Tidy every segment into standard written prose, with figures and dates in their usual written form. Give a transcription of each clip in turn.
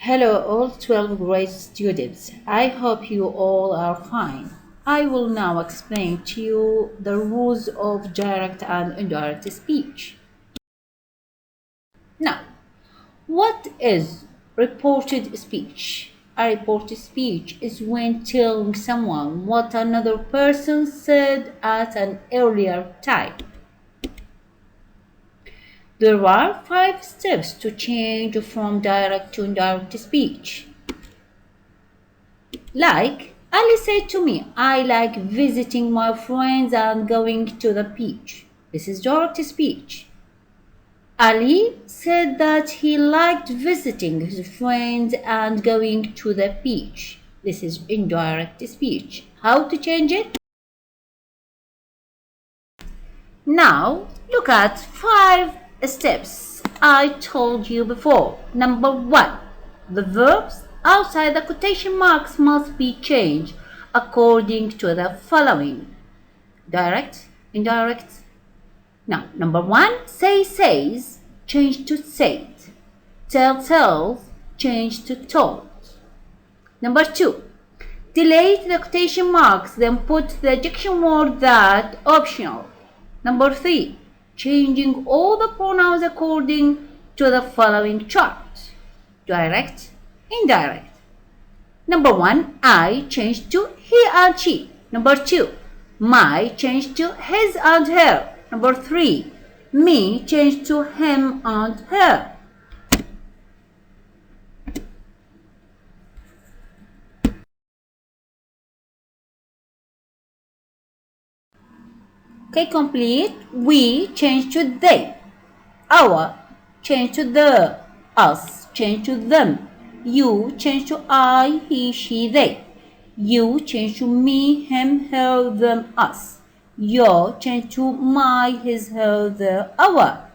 Hello, all 12 grade students. I hope you all are fine. I will now explain to you the rules of direct and indirect speech. Now, what is reported speech? A reported speech is when telling someone what another person said at an earlier time. There are 5 steps to change from direct to indirect speech. Like, Ali said to me, I like visiting my friends and going to the beach. This is direct speech. Ali said that he liked visiting his friends and going to the beach. This is indirect speech. How to change it? Now, look at 5 steps I told you before. Number 1. The verbs outside the quotation marks must be changed according to the following. Direct, indirect. Now, number 1, say says, change to said. Tell tells, change to told. Number 2, delete the quotation marks, then put the adjective word that optional. Number 3, changing all the pronouns according to the following chart. Direct, indirect. Number 1, I changed to he and she. Number 2, my changed to his and her. Number 3, me changed to him and her. Okay, complete. We changed to they. Our changed to the. Us changed to them. You changed to I, he, she, they. You changed to me, him, her, them, us. Your changed to my, his, her, their, our.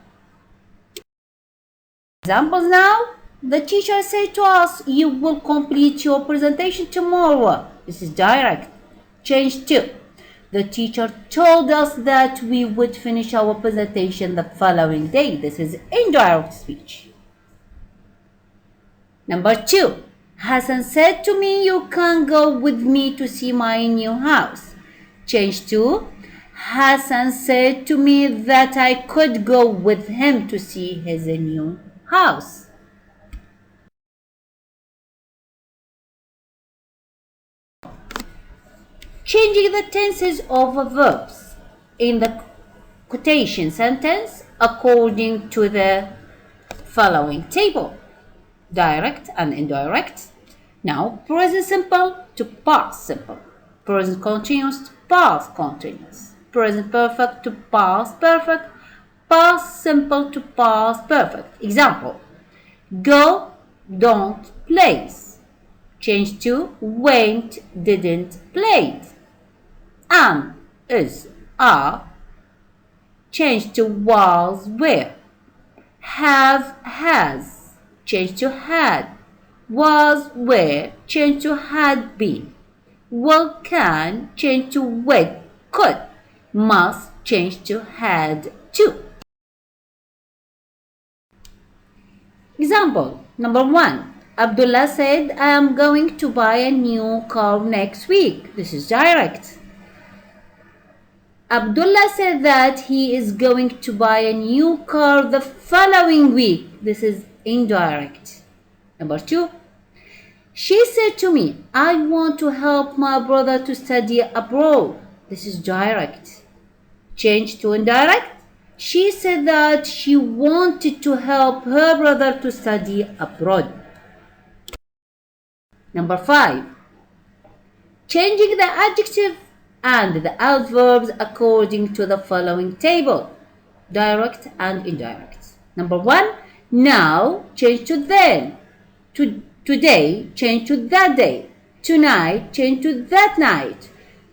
Examples now. The teacher said to us, you will complete your presentation tomorrow. This is direct. Change to. The teacher told us that we would finish our presentation the following day. This is indirect speech. Number 2. Hassan said to me, you can go with me to see my new house. Change to. Hassan said to me that I could go with him to see his new house. Changing the tenses of verbs in the quotation sentence according to the following table. Direct and indirect. Now, present simple to past simple. Present continuous to past continuous. Present perfect to past perfect. Past simple to past perfect. Example. Go, don't, plays. Change to went, didn't, played. Am, is, are. Change to was, were. Have, has. Change to had. Was, were. Change to had been. Will, can. Change to would, could. Must. Change to had to. Example number 1. Abdullah said, I am going to buy a new car next week. This is direct. Abdullah said that he is going to buy a new car the following week. This is indirect. Number 2. She said to me, I want to help my brother to study abroad. This is direct. Change to indirect. She said that she wanted to help her brother to study abroad. Number 5. Changing the adjective and the adverbs according to the following table. Direct and indirect. Number 1. Now change to then. Today change to that day. Tonight change to that night.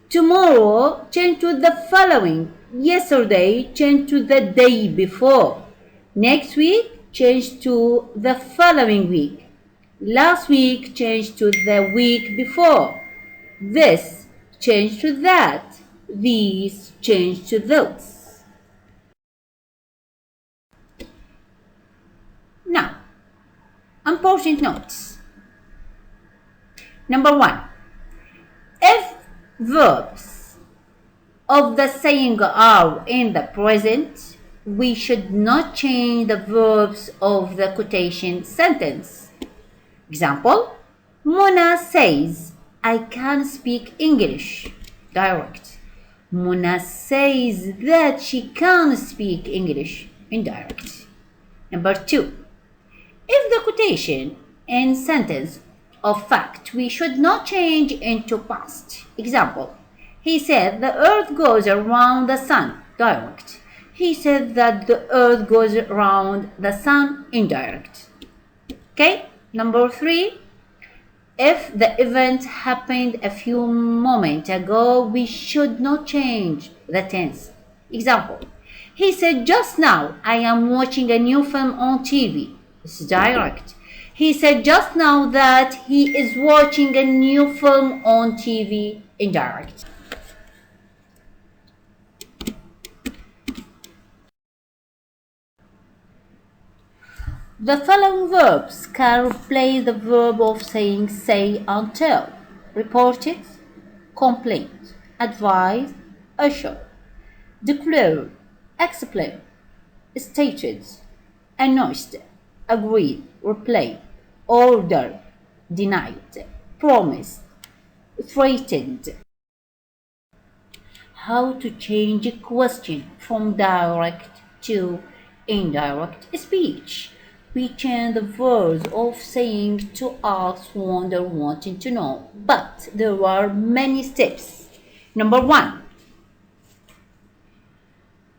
Tomorrow change to the following. Yesterday change to the day before. Next week change to the following week. Last week change to the week before. This change to that. These change to those. Now, important notes. Number 1. If verbs of the saying are in the present, we should not change the verbs of the quotation sentence. Example, Mona says, I can speak English. Direct. Mona says that she can speak English. Indirect. Number 2. If the quotation in sentence of fact, we should not change into past. Example, he said the earth goes around the sun. Direct. He said that the earth goes around the sun. Indirect. Okay. Number 3. If the event happened a few moments ago, we should not change the tense. Example, he said just now, I am watching a new film on TV. This is direct. He said just now that he is watching a new film on TV. Indirect. The following verbs can replace the verb of saying say and tell. Reported, complained, advised, assure, declared, explained, stated, announced, agreed, replied, ordered, denied, promised, threatened. How to change a question from direct to indirect speech. We change the verbs of saying to ask, wonder, wanting to know. But there are many steps. Number 1.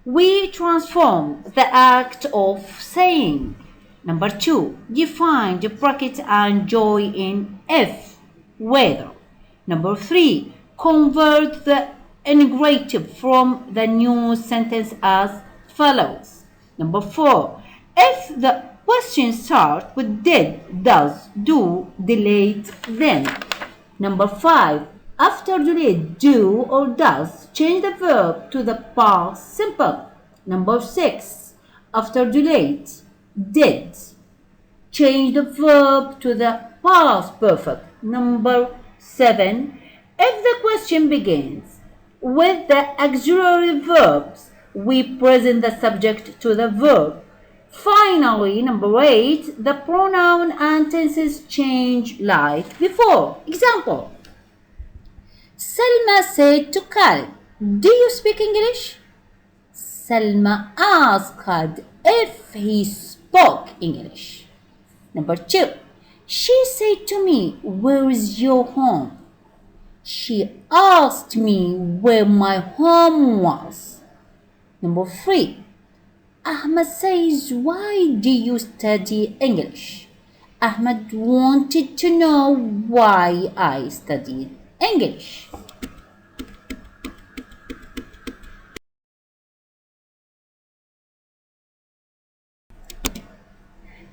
We transform the act of saying. Number 2. Define the bracket and join in if, whether. Number 3. Convert the integrative from the new sentence as follows. Number 4. If the question starts with did, does, do, delayed, then. Number 5. After delayed, do or does, change the verb to the past simple. Number 6. After delayed, did, change the verb to the past perfect. Number 7. If the question begins with the auxiliary verbs, we present the subject to the verb. Finally, number 8, the pronoun and tenses change like before. Example, Selma said to Khalid, do you speak English? Selma asked if he spoke English. Number 2, she said to me, where is your home? She asked me where my home was. Number 3, Ahmed says, why do you study English? Ahmed wanted to know why I studied English.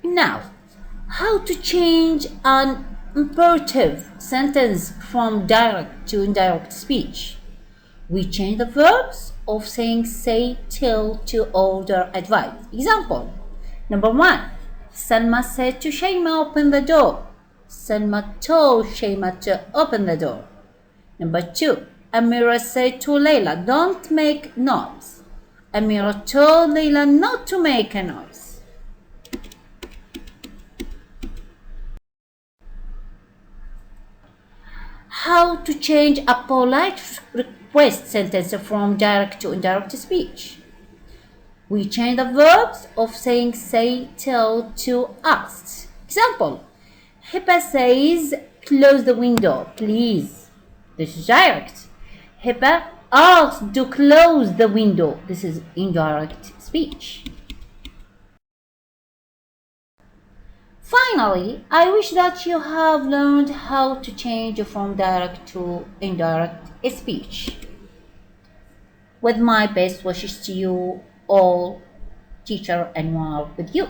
Now, how to change an imperative sentence from direct to indirect speech. We change the verbs of saying say, tell, to order, advise. Example, number 1, Salma said to Shayma, open the door. Salma told Shayma to open the door. Number 2, Amira said to Layla, don't make noise. Amira told Layla not to make a noise. How to change a polite request sentence from direct to indirect speech. We change the verbs of saying say, tell, to ask. Example, Hiba says, close the window, please. This is direct. Hiba asks to close the window. This is indirect speech. Finally, I wish that you have learned how to change from direct to indirect speech. With my best wishes to you all, Teacher Anwar with you.